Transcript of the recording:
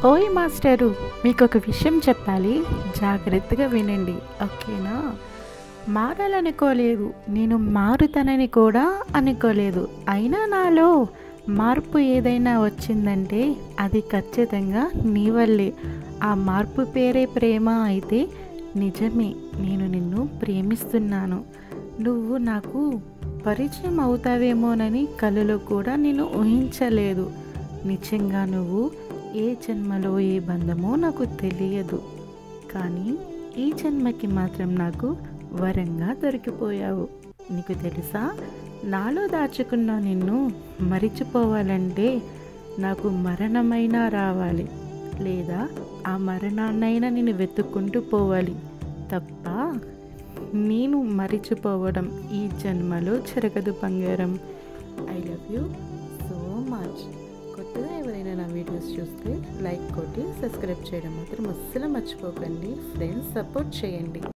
ఓయ్ మాస్టరు, మీకొక విషయం చెప్పాలి. జాగ్రత్తగా వినండి, ఓకేనా? మారాలనుకోలేదు, నేను మారుతానని కూడా అనుకోలేదు. అయినా నాలో మార్పు ఏదైనా వచ్చిందంటే అది ఖచ్చితంగా నీ వల్లే. ఆ మార్పు పేరే ప్రేమ అయితే నిజమే, నేను నిన్ను ప్రేమిస్తున్నాను. నువ్వు నాకు పరిచయం అవుతావేమోనని కలలో కూడా నేను ఊహించలేదు. నిజంగా నువ్వు ఏ జన్మలో ఏ బంధమో నాకు తెలియదు, కానీ ఈ జన్మకి మాత్రం నాకు వరంగా దొరికిపోయావు. నీకు తెలుసా, నాలో దాచుకున్న నిన్ను మరిచిపోవాలంటే నాకు మరణమైనా రావాలి, లేదా ఆ మరణాన్నైనా నేను వెతుక్కుంటూ పోవాలి తప్ప నేను మరిచిపోవడం ఈ జన్మలో జరగదు బంగారం. I love you so much. కొత్తగా ఎవరైనా నా వీడియోస్ చూస్తే లైక్ కొట్టి సబ్స్క్రైబ్ చేయడం మాత్రం అస్సలు మర్చిపోకండి. ఫ్రెండ్స్, సపోర్ట్ చేయండి.